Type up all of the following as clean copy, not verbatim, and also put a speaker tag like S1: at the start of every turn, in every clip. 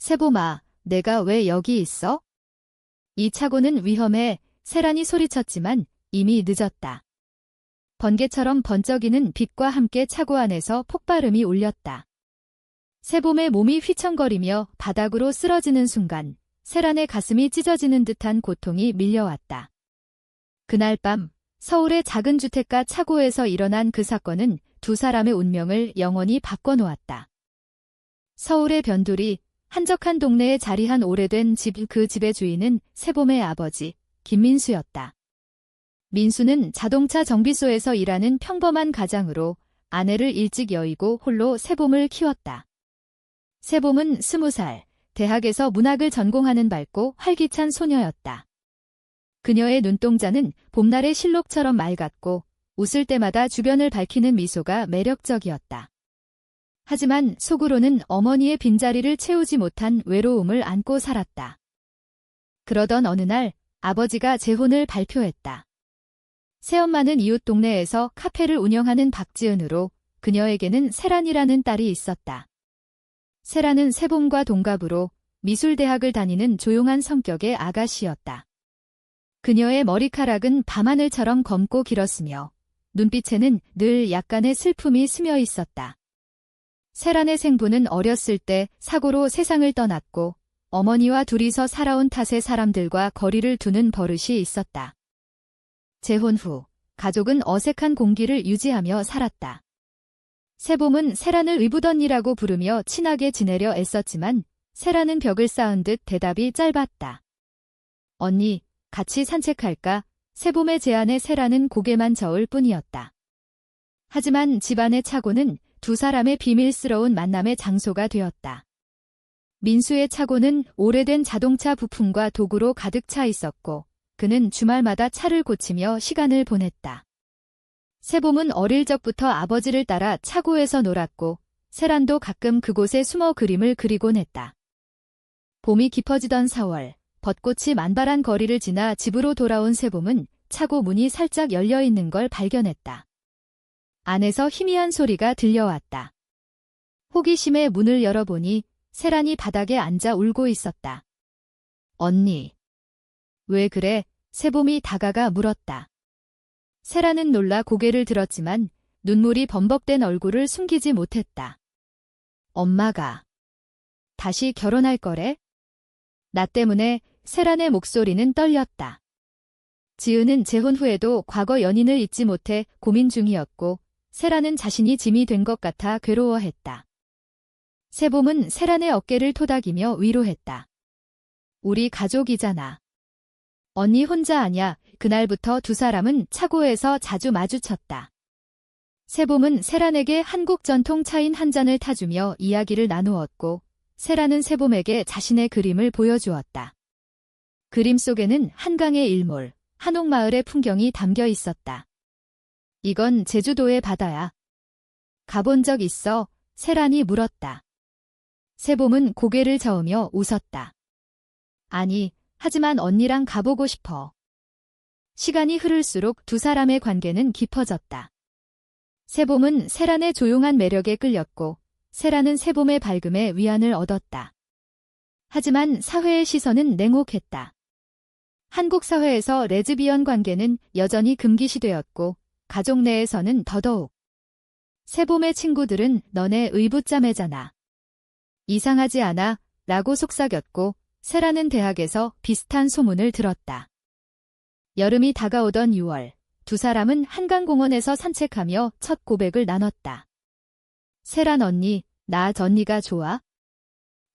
S1: 세봄아, 내가 왜 여기 있어? 이 착오는 위험해. 세란이 소리쳤지만 이미 늦었다. 번개처럼 번쩍이는 빛과 함께 차고 안에서 폭발음이 울렸다. 세봄의 몸이 휘청거리며 바닥으로 쓰러지는 순간 세란의 가슴이 찢어지는 듯한 고통이 밀려왔다. 그날 밤 서울의 작은 주택가 차고에서 일어난 그 사건은 두 사람의 운명을 영원히 바꿔놓았다. 서울의 변두리, 한적한 동네에 자리한 오래된 집, 그 집의 주인은 세봄의 아버지 김민수였다. 민수는 자동차 정비소에서 일하는 평범한 가장으로 아내를 일찍 여의고 홀로 세봄을 키웠다. 세봄은 20살, 대학에서 문학을 전공하는 밝고 활기찬 소녀였다. 그녀의 눈동자는 봄날의 실록처럼 맑았고 웃을 때마다 주변을 밝히는 미소가 매력적이었다. 하지만 속으로는 어머니의 빈자리를 채우지 못한 외로움을 안고 살았다. 그러던 어느 날 아버지가 재혼을 발표했다. 새엄마는 이웃 동네에서 카페를 운영하는 박지은으로 그녀에게는 세란이라는 딸이 있었다. 세란은 세봄과 동갑으로 미술대학을 다니는 조용한 성격의 아가씨였다. 그녀의 머리카락은 밤하늘처럼 검고 길었으며 눈빛에는 늘 약간의 슬픔이 스며 있었다. 세란의 생부는 어렸을 때 사고로 세상을 떠났고 어머니와 둘이서 살아온 탓에 사람들과 거리를 두는 버릇이 있었다. 재혼 후 가족은 어색한 공기를 유지하며 살았다. 세봄은 세란을 의붓언니라고 부르며 친하게 지내려 애썼지만 세란은 벽을 쌓은 듯 대답이 짧았다. 언니, 같이 산책할까? 세봄의 제안에 세란은 고개만 저을 뿐이었다. 하지만 집안의 착오는 두 사람의 비밀스러운 만남의 장소가 되었다. 민수의 차고는 오래된 자동차 부품과 도구로 가득 차 있었고 그는 주말마다 차를 고치며 시간을 보냈다. 세봄은 어릴 적부터 아버지를 따라 차고에서 놀았고 세란도 가끔 그곳에 숨어 그림을 그리곤 했다. 봄이 깊어지던 4월, 벚꽃이 만발한 거리를 지나 집으로 돌아온 세봄은 차고 문이 살짝 열려 있는 걸 발견했다. 안에서 희미한 소리가 들려왔다. 호기심에 문을 열어보니 세란이 바닥에 앉아 울고 있었다. 언니. 왜 그래? 세봄이 다가가 물었다. 세란은 놀라 고개를 들었지만 눈물이 범벅된 얼굴을 숨기지 못했다. 엄마가 다시 결혼할 거래? 나 때문에. 세란의 목소리는 떨렸다. 지은은 재혼 후에도 과거 연인을 잊지 못해 고민 중이었고 세란은 자신이 짐이 된 것 같아 괴로워했다. 세봄은 세란의 어깨를 토닥이며 위로했다. 우리 가족이잖아. 언니 혼자 아냐. 그날부터 두 사람은 차고에서 자주 마주쳤다. 세봄은 세란에게 한국 전통 차인 한 잔을 타주며 이야기를 나누었고 세란은 세봄에게 자신의 그림을 보여주었다. 그림 속에는 한강의 일몰, 한옥마을의 풍경이 담겨 있었다. 이건 제주도의 바다야. 가본 적 있어? 세란이 물었다. 세봄은 고개를 저으며 웃었다. 아니, 하지만 언니랑 가보고 싶어. 시간이 흐를수록 두 사람의 관계는 깊어졌다. 세봄은 세란의 조용한 매력에 끌렸고 세란은 세봄의 밝음에 위안을 얻었다. 하지만 사회의 시선은 냉혹했다. 한국 사회에서 레즈비언 관계는 여전히 금기시되었고 가족 내에서는 더더욱. 세봄의 친구들은 너네 의붓자매잖아. 이상하지 않아? 라고 속삭였고 세란은 대학에서 비슷한 소문을 들었다. 여름이 다가오던 6월, 두 사람은 한강공원에서 산책하며 첫 고백을 나눴다. 세란 언니, 나 언니가 좋아?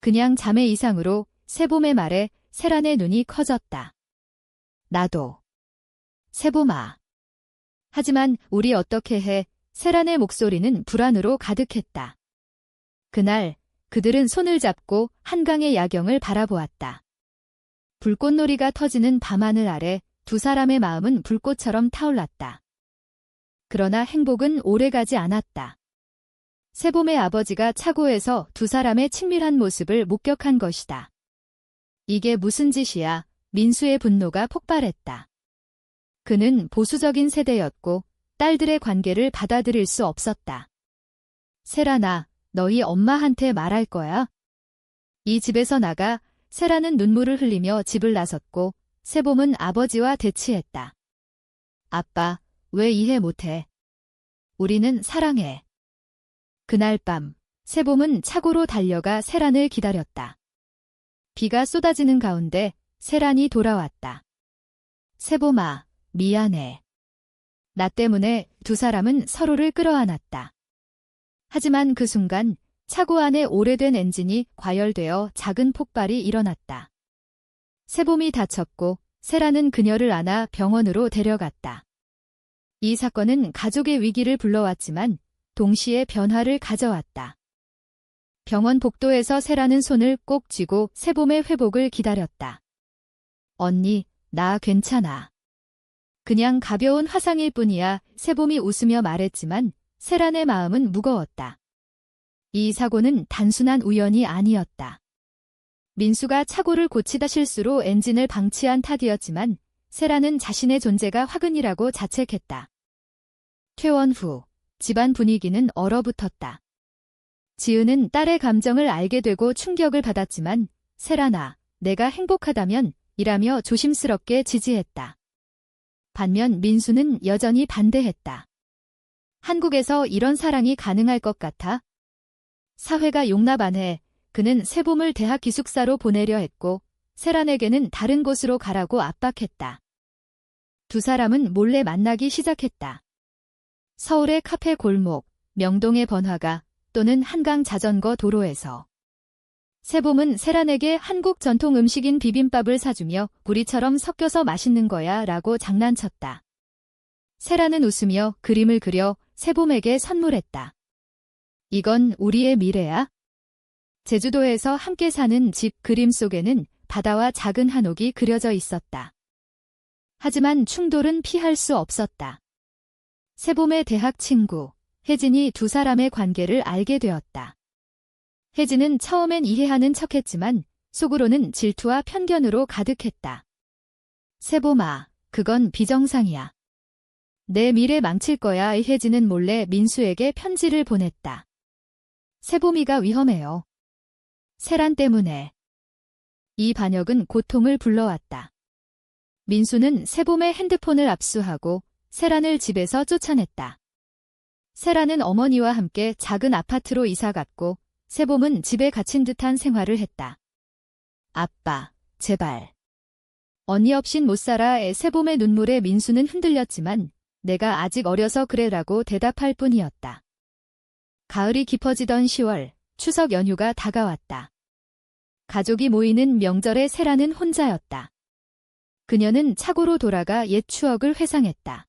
S1: 그냥 자매 이상으로 세봄의 말에 세란의 눈이 커졌다. 나도. 세봄아. 하지만 우리 어떻게 해? 세란의 목소리는 불안으로 가득했다. 그날 그들은 손을 잡고 한강의 야경을 바라보았다. 불꽃놀이가 터지는 밤하늘 아래 두 사람의 마음은 불꽃처럼 타올랐다. 그러나 행복은 오래가지 않았다. 세봄의 아버지가 차고에서 두 사람의 친밀한 모습을 목격한 것이다. 이게 무슨 짓이야? 민수의 분노가 폭발했다. 그는 보수적인 세대였고 딸들의 관계를 받아들일 수 없었다. 세란아, 너희 엄마한테 말할 거야? 이 집에서 나가 세라는 눈물을 흘리며 집을 나섰고 세봄은 아버지와 대치했다. 아빠, 왜 이해 못해? 우리는 사랑해. 그날 밤, 세봄은 차고로 달려가 세란을 기다렸다. 비가 쏟아지는 가운데 세란이 돌아왔다. 세봄아, 미안해. 나 때문에 두 사람은 서로를 끌어안았다. 하지만 그 순간 차고 안에 오래된 엔진이 과열되어 작은 폭발이 일어났다. 세봄이 다쳤고 세란은 그녀를 안아 병원으로 데려갔다. 이 사건은 가족의 위기를 불러왔지만 동시에 변화를 가져왔다. 병원 복도에서 세란은 손을 꼭 쥐고 세봄의 회복을 기다렸다. 언니, 나 괜찮아. 그냥 가벼운 화상일 뿐이야. 세봄이 웃으며 말했지만 세란의 마음은 무거웠다. 이 사고는 단순한 우연이 아니었다. 민수가 차고를 고치다 실수로 엔진을 방치한 탓이었지만 세란은 자신의 존재가 화근이라고 자책했다. 퇴원 후 집안 분위기는 얼어붙었다. 지은은 딸의 감정을 알게 되고 충격을 받았지만 세란아, 내가 행복하다면 이라며 조심스럽게 지지했다. 반면 민수는 여전히 반대했다. 한국에서 이런 사랑이 가능할 것 같아? 사회가 용납 안 해. 그는 세봄을 대학 기숙사로 보내려 했고 세란에게는 다른 곳으로 가라고 압박했다. 두 사람은 몰래 만나기 시작했다. 서울의 카페 골목, 명동의 번화가 또는 한강 자전거 도로에서. 세봄은 세란에게 한국 전통 음식인 비빔밥을 사주며 우리처럼 섞여서 맛있는 거야 라고 장난쳤다. 세란은 웃으며 그림을 그려 세봄에게 선물했다. 이건 우리의 미래야? 제주도에서 함께 사는 집 그림 속에는 바다와 작은 한옥이 그려져 있었다. 하지만 충돌은 피할 수 없었다. 세봄의 대학 친구, 혜진이 두 사람의 관계를 알게 되었다. 혜진은 처음엔 이해하는 척했지만 속으로는 질투와 편견으로 가득했다. 세봄아, 그건 비정상이야. 내 미래 망칠 거야. 혜진은 몰래 민수에게 편지를 보냈다. 세봄이가 위험해요. 세란 때문에. 이 반역은 고통을 불러왔다. 민수는 세봄의 핸드폰을 압수하고 세란을 집에서 쫓아냈다. 세란은 어머니와 함께 작은 아파트로 이사갔고 세봄은 집에 갇힌 듯한 생활을 했다. 아빠, 제발. 언니 없인 못 살아. 세봄의 눈물에 민수는 흔들렸지만 내가 아직 어려서 그래라고 대답할 뿐이었다. 가을이 깊어지던 10월, 추석 연휴가 다가왔다. 가족이 모이는 명절에 세란은 혼자였다. 그녀는 차고로 돌아가 옛 추억을 회상했다.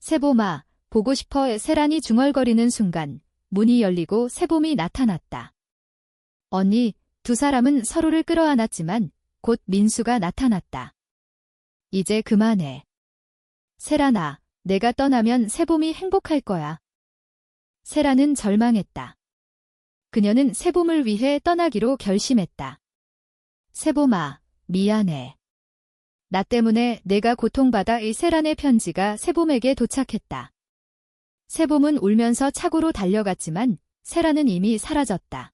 S1: 세봄아, 보고 싶어. 세란이 중얼거리는 순간 문이 열리고 세봄이 나타났다. 언니, 두 사람은 서로를 끌어안았지만 곧 민수가 나타났다. 이제 그만해. 세란아, 내가 떠나면 세봄이 행복할 거야. 세란은 절망했다. 그녀는 세봄을 위해 떠나기로 결심했다. 세봄아, 미안해. 나 때문에 내가 고통받아. 이 세란의 편지가 세봄에게 도착했다. 세봄은 울면서 차고로 달려갔지만 세란은 이미 사라졌다.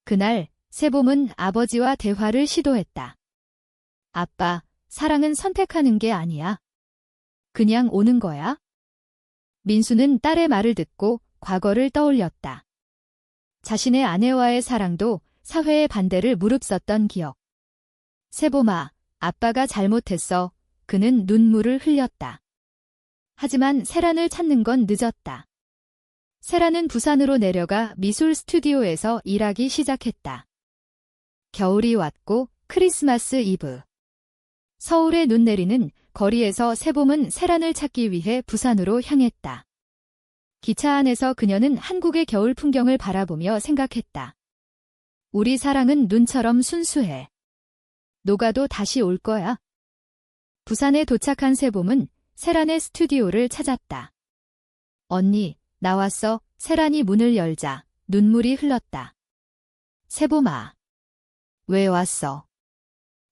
S1: 그날 세봄은 아버지와 대화를 시도했다. 아빠, 사랑은 선택하는 게 아니야. 그냥 오는 거야? 민수는 딸의 말을 듣고 과거를 떠올렸다. 자신의 아내와의 사랑도 사회의 반대를 무릅썼던 기억. 세봄아, 아빠가 잘못했어. 그는 눈물을 흘렸다. 하지만 세란을 찾는 건 늦었다. 세란은 부산으로 내려가 미술 스튜디오에서 일하기 시작했다. 겨울이 왔고 크리스마스 이브. 서울에 눈 내리는 거리에서 세봄은 세란을 찾기 위해 부산으로 향했다. 기차 안에서 그녀는 한국의 겨울 풍경을 바라보며 생각했다. 우리 사랑은 눈처럼 순수해. 녹아도 다시 올 거야. 부산에 도착한 세봄은 세란의 스튜디오를 찾았다. 언니, 나왔어. 세란이 문을 열자 눈물이 흘렀다. 세봄아. 왜 왔어?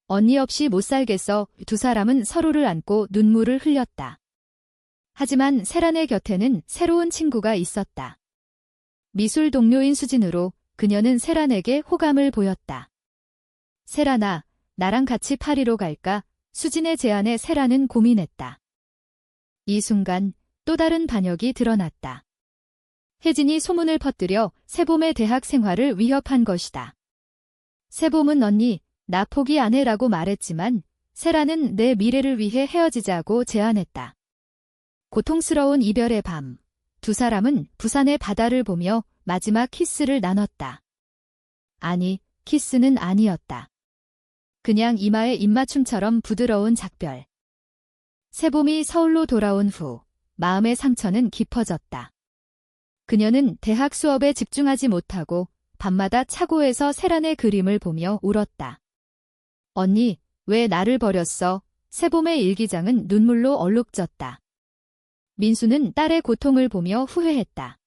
S1: 언니 없이 못 살겠어. 두 사람은 서로를 안고 눈물을 흘렸다. 하지만 세란의 곁에는 새로운 친구가 있었다. 미술 동료인 수진으로 그녀는 세란에게 호감을 보였다. 세란아, 나랑 같이 파리로 갈까? 수진의 제안에 세란은 고민했다. 이 순간 또 다른 반역이 드러났다. 혜진이 소문을 퍼뜨려 세봄의 대학 생활을 위협한 것이다. 세봄은 언니, 나 포기 안 해라고 말했지만 세란은 내 미래를 위해 헤어지자고 제안했다. 고통스러운 이별의 밤, 두 사람은 부산의 바다를 보며 마지막 키스를 나눴다. 아니, 키스는 아니었다. 그냥 이마에 입맞춤처럼 부드러운 작별. 세봄이 서울로 돌아온 후 마음의 상처는 깊어졌다. 그녀는 대학 수업에 집중하지 못하고 밤마다 차고에서 세란의 그림을 보며 울었다. 언니, 왜 나를 버렸어? 세봄의 일기장은 눈물로 얼룩졌다. 민수는 딸의 고통을 보며 후회했다.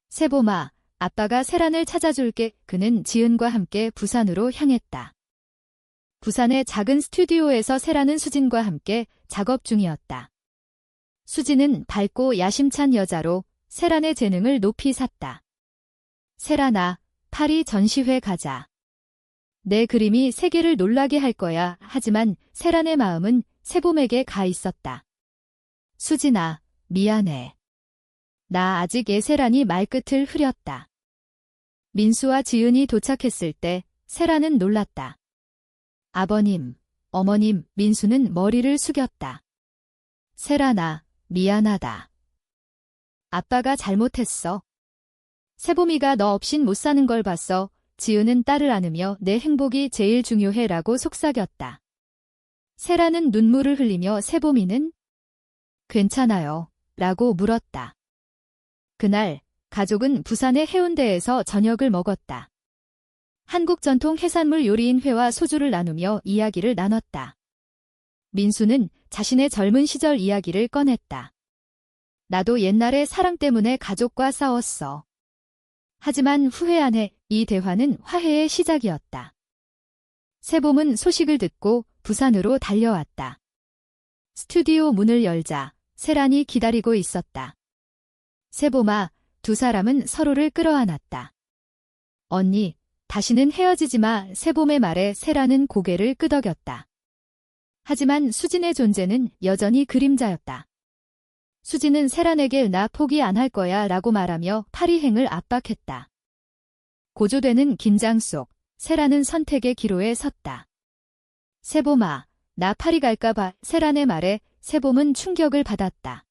S1: 세봄아, 아빠가 세란을 찾아줄게. 그는 지은과 함께 부산으로 향했다. 부산의 작은 스튜디오에서 세란은 수진과 함께 작업 중이었다. 수진은 밝고 야심찬 여자로 세란의 재능을 높이 샀다. 세란아, 파리 전시회 가자. 내 그림이 세계를 놀라게 할 거야. 하지만 세란의 마음은 세봄에게 가 있었다. 수진아, 미안해. 나 아직 세란이 말끝을 흐렸다. 민수와 지은이 도착했을 때 세란은 놀랐다. 아버님, 어머님, 민수는 머리를 숙였다. 세란아, 미안하다. 아빠가 잘못했어. 세봄이가 너 없인 못 사는 걸 봤어. 지은은 딸을 안으며 내 행복이 제일 중요해라고 속삭였다. 세란은 눈물을 흘리며 세봄이는 괜찮아요. 라고 물었다. 그날 가족은 부산의 해운대에서 저녁을 먹었다. 한국 전통 해산물 요리인 회와 소주를 나누며 이야기를 나눴다. 민수는 자신의 젊은 시절 이야기를 꺼냈다. 나도 옛날에 사랑 때문에 가족과 싸웠어. 하지만 후회 안 해. 이 대화는 화해의 시작이었다. 세봄은 소식을 듣고 부산으로 달려왔다. 스튜디오 문을 열자 세란이 기다리고 있었다. 세봄아, 두 사람은 서로를 끌어안았다. 언니, 다시는 헤어지지 마. 세봄의 말에 세란은 고개를 끄덕였다. 하지만 수진의 존재는 여전히 그림자였다. 수진은 세란에게 나 포기 안 할 거야 라고 말하며 파리행을 압박했다. 고조되는 긴장 속 세란은 선택의 기로에 섰다. 세봄아, 나 파리 갈까 봐. 세란의 말에 세봄은 충격을 받았다.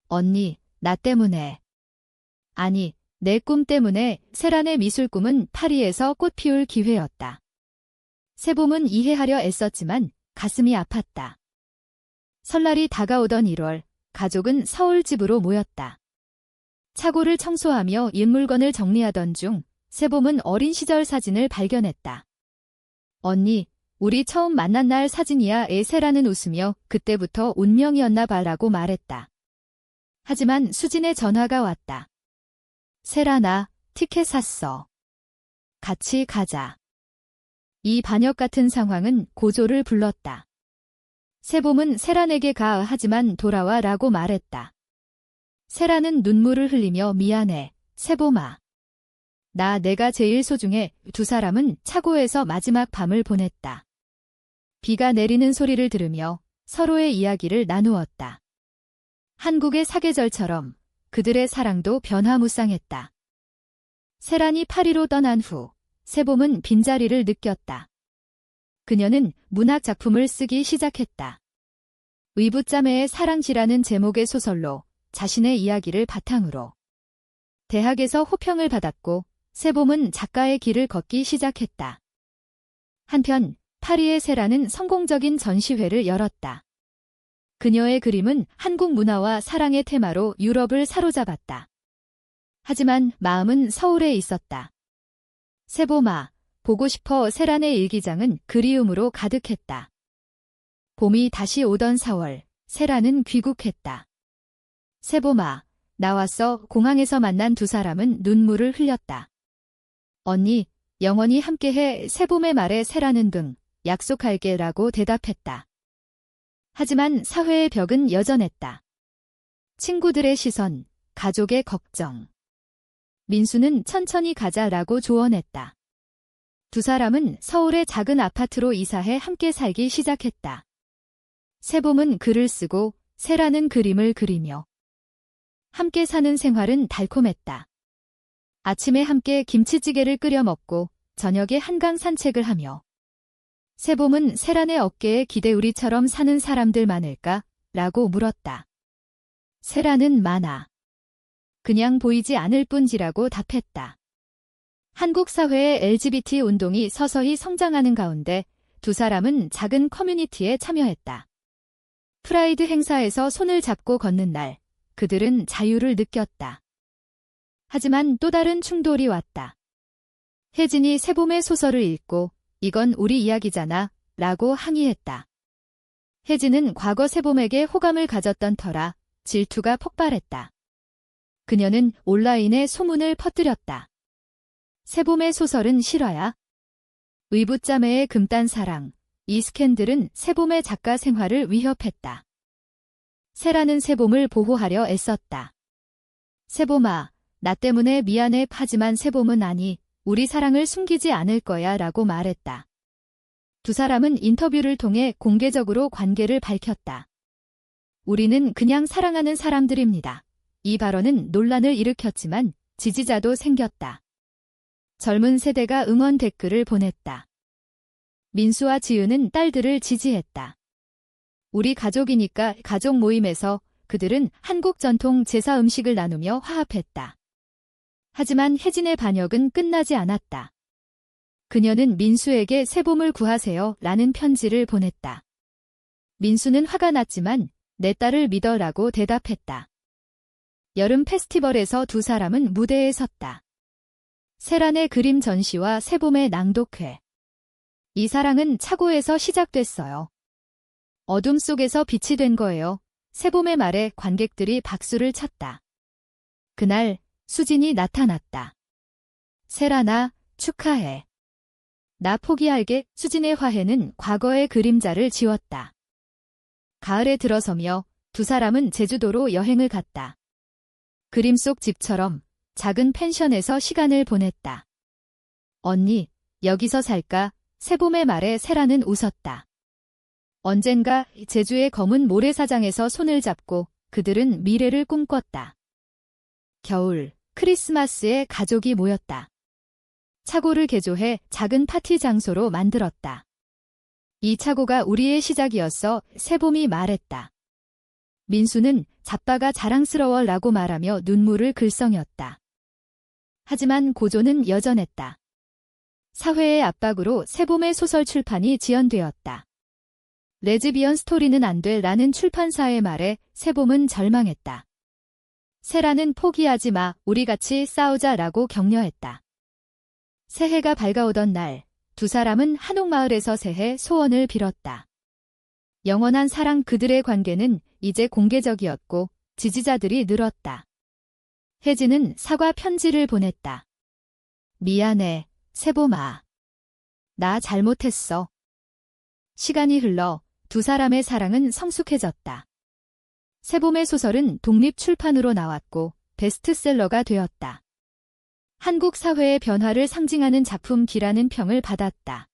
S1: 언니, 나 때문에. 아니, 내 꿈 때문에. 세란의 미술 꿈은 파리에서 꽃 피울 기회였다. 세봄은 이해하려 애썼지만 가슴이 아팠다. 설날이 다가오던 1월, 가족은 서울 집으로 모였다. 차고를 청소하며 옛 물건을 정리하던 중 세봄은 어린 시절 사진을 발견했다. 언니, 우리 처음 만난 날 사진이야. 세란은 웃으며 그때부터 운명이었나 봐라고 말했다. 하지만 수진의 전화가 왔다. 세란아, 티켓 샀어. 같이 가자. 이 반역 같은 상황은 고조를 불렀다. 세봄은 세란에게 가. 하지만 돌아와 라고 말했다. 세란은 눈물을 흘리며 미안해. 세봄아. 내가 제일 소중해. 두 사람은 차고에서 마지막 밤을 보냈다. 비가 내리는 소리를 들으며 서로의 이야기를 나누었다. 한국의 사계절처럼 그들의 사랑도 변화무쌍했다. 세란이 파리로 떠난 후 세봄은 빈자리를 느꼈다. 그녀는 문학 작품을 쓰기 시작했다. 의붓자매의 사랑지라는 제목의 소설로 자신의 이야기를 바탕으로 대학에서 호평을 받았고 세봄은 작가의 길을 걷기 시작했다. 한편 파리의 세란은 성공적인 전시회를 열었다. 그녀의 그림은 한국 문화와 사랑의 테마로 유럽을 사로잡았다. 하지만 마음은 서울에 있었다. 세봄아, 보고 싶어. 세란의 일기장은 그리움으로 가득했다. 봄이 다시 오던 4월, 세란은 귀국했다. 세봄아, 나왔어. 공항에서 만난 두 사람은 눈물을 흘렸다. 언니, 영원히 함께해. 세봄의 말에 세란은 약속할게 라고 대답했다. 하지만 사회의 벽은 여전했다. 친구들의 시선, 가족의 걱정. 민수는 천천히 가자라고 조언했다. 두 사람은 서울의 작은 아파트로 이사해 함께 살기 시작했다. 세봄은 글을 쓰고 세라는 그림을 그리며 함께 사는 생활은 달콤했다. 아침에 함께 김치찌개를 끓여 먹고 저녁에 한강 산책을 하며 세봄은 세란의 어깨에 기대 우리처럼 사는 사람들 많을까? 라고 물었다. 세란은 많아. 그냥 보이지 않을 뿐이라고 답했다. 한국 사회의 LGBT 운동이 서서히 성장하는 가운데 두 사람은 작은 커뮤니티에 참여했다. 프라이드 행사에서 손을 잡고 걷는 날, 그들은 자유를 느꼈다. 하지만 또 다른 충돌이 왔다. 혜진이 세봄의 소설을 읽고 이건 우리 이야기잖아 라고 항의했다. 혜진은 과거 세봄에게 호감을 가졌던 터라 질투가 폭발했다. 그녀는 온라인에 소문을 퍼뜨렸다. 세봄의 소설은 실화야? 의붓자매의 금단 사랑, 이 스캔들은 세봄의 작가 생활을 위협했다. 세라는 세봄을 보호하려 애썼다. 세봄아, 나 때문에 미안해 하지만 세봄은 아니, 우리 사랑을 숨기지 않을 거야 라고 말했다. 두 사람은 인터뷰를 통해 공개적으로 관계를 밝혔다. 우리는 그냥 사랑하는 사람들입니다. 이 발언은 논란을 일으켰지만 지지자도 생겼다. 젊은 세대가 응원 댓글을 보냈다. 민수와 지은은 딸들을 지지했다. 우리 가족이니까 가족 모임에서 그들은 한국 전통 제사 음식을 나누며 화합했다. 하지만 혜진의 반역은 끝나지 않았다. 그녀는 민수에게 세봄을 구하세요 라는 편지를 보냈다. 민수는 화가 났지만 내 딸을 믿어라고 대답했다. 여름 페스티벌에서 두 사람은 무대에 섰다. 세란의 그림 전시와 세봄의 낭독회. 이 사랑은 차고에서 시작됐어요. 어둠 속에서 빛이 된 거예요. 세봄의 말에 관객들이 박수를 쳤다. 그날 수진이 나타났다. 세란아, 축하해. 나 포기할게. 수진의 화해는 과거의 그림자를 지웠다. 가을에 들어서며 두 사람은 제주도로 여행을 갔다. 그림 속 집처럼 작은 펜션에서 시간을 보냈다. 언니, 여기서 살까? 세봄의 말에 세라는 웃었다. 언젠가 제주의 검은 모래사장에서 손을 잡고 그들은 미래를 꿈꿨다. 겨울, 크리스마스에 가족이 모였다. 차고를 개조해 작은 파티 장소로 만들었다. 이 차고가 우리의 시작이었어, 세봄이 말했다. 민수는 잡바가 자랑스러워 라고 말하며 눈물을 글썽였다. 하지만 고조는 여전했다. 사회의 압박으로 세봄의 소설 출판이 지연되었다. 레즈비언 스토리는 안 돼 라는 출판사의 말에 세봄은 절망했다. 세라는 포기하지 마, 우리 같이 싸우자 라고 격려했다. 새해가 밝아오던 날, 두 사람은 한옥마을에서 새해 소원을 빌었다. 영원한 사랑. 그들의 관계는 이제 공개적이었고 지지자들이 늘었다. 혜진은 사과 편지를 보냈다. 미안해, 세봄아. 나 잘못했어. 시간이 흘러 두 사람의 사랑은 성숙해졌다. 세봄의 소설은 독립 출판으로 나왔고 베스트셀러가 되었다. 한국 사회의 변화를 상징하는 작품기라는 평을 받았다.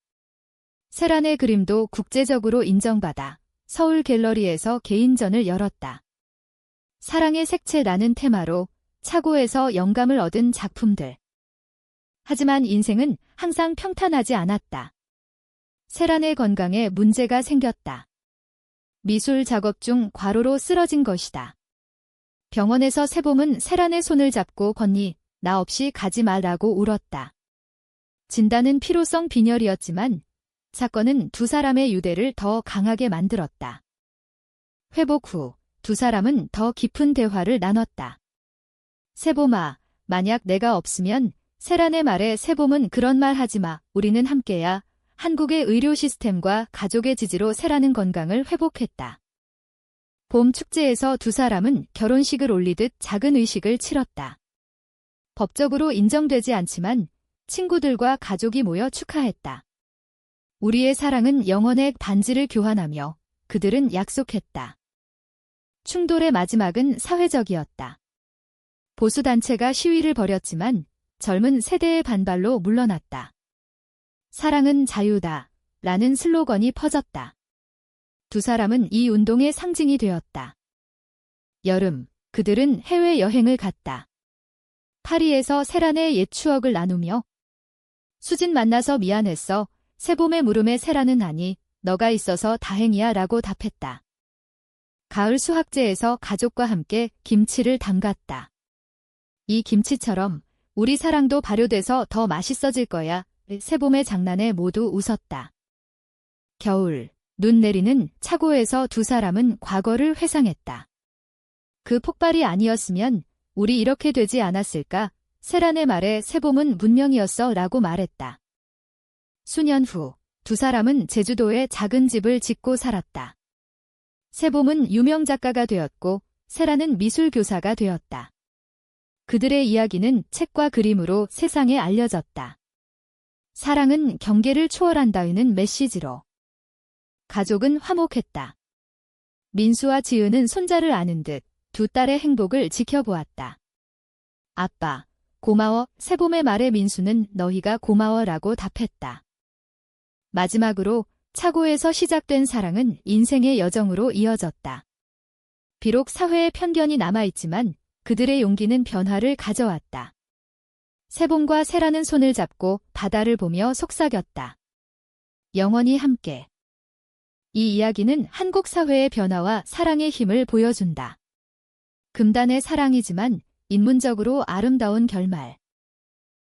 S1: 세란의 그림도 국제적으로 인정받아 서울 갤러리에서 개인전을 열었다. 사랑의 색채라는 테마로 차고에서 영감을 얻은 작품들. 하지만 인생은 항상 평탄하지 않았다. 세란의 건강에 문제가 생겼다. 미술 작업 중 과로로 쓰러진 것이다. 병원에서 세봄은 세란의 손을 잡고 건니 나 없이 가지 마라고 울었다. 진단은 피로성 빈혈이었지만 사건은 두 사람의 유대를 더 강하게 만들었다. 회복 후 두 사람은 더 깊은 대화를 나눴다. 세봄아, 만약 내가 없으면 세란의 말에 세봄은 그런 말 하지 마. 우리는 함께야. 한국의 의료 시스템과 가족의 지지로 세라는 건강을 회복했다. 봄 축제에서 두 사람은 결혼식을 올리듯 작은 의식을 치렀다. 법적으로 인정되지 않지만 친구들과 가족이 모여 축하했다. 우리의 사랑은 영원의 반지를 교환하며 그들은 약속했다. 충돌의 마지막은 사회적이었다. 보수단체가 시위를 벌였지만 젊은 세대의 반발로 물러났다. 사랑은 자유다 라는 슬로건이 퍼졌다. 두 사람은 이 운동의 상징이 되었다. 여름, 그들은 해외여행을 갔다. 파리에서 세란의 옛 추억을 나누며 수진 만나서 미안했어. 새봄의 물음에 세란은 아니, 너가 있어서 다행이야 라고 답했다. 가을 수학제에서 가족과 함께 김치를 담갔다. 이 김치처럼 우리 사랑도 발효돼서 더 맛있어질 거야. 새봄의 장난에 모두 웃었다. 겨울, 눈 내리는 차고에서 두 사람은 과거를 회상했다. 그 폭발이 아니었으면 우리 이렇게 되지 않았을까? 세란의 말에 새봄은 문명이었어 라고 말했다. 수년 후, 두 사람은 제주도에 작은 집을 짓고 살았다. 새봄은 유명 작가가 되었고, 세란은 미술 교사가 되었다. 그들의 이야기는 책과 그림으로 세상에 알려졌다. 사랑은 경계를 초월한다는 메시지로. 가족은 화목했다. 민수와 지은은 손자를 아는 듯 두 딸의 행복을 지켜보았다. 아빠, 고마워. 새봄의 말에 민수는 너희가 고마워라고 답했다. 마지막으로 차고에서 시작된 사랑은 인생의 여정으로 이어졌다. 비록 사회의 편견이 남아있지만 그들의 용기는 변화를 가져왔다. 새봄과 세란은 손을 잡고 바다를 보며 속삭였다. 영원히 함께. 이 이야기는 한국 사회의 변화와 사랑의 힘을 보여준다. 금단의 사랑이지만 인문적으로 아름다운 결말.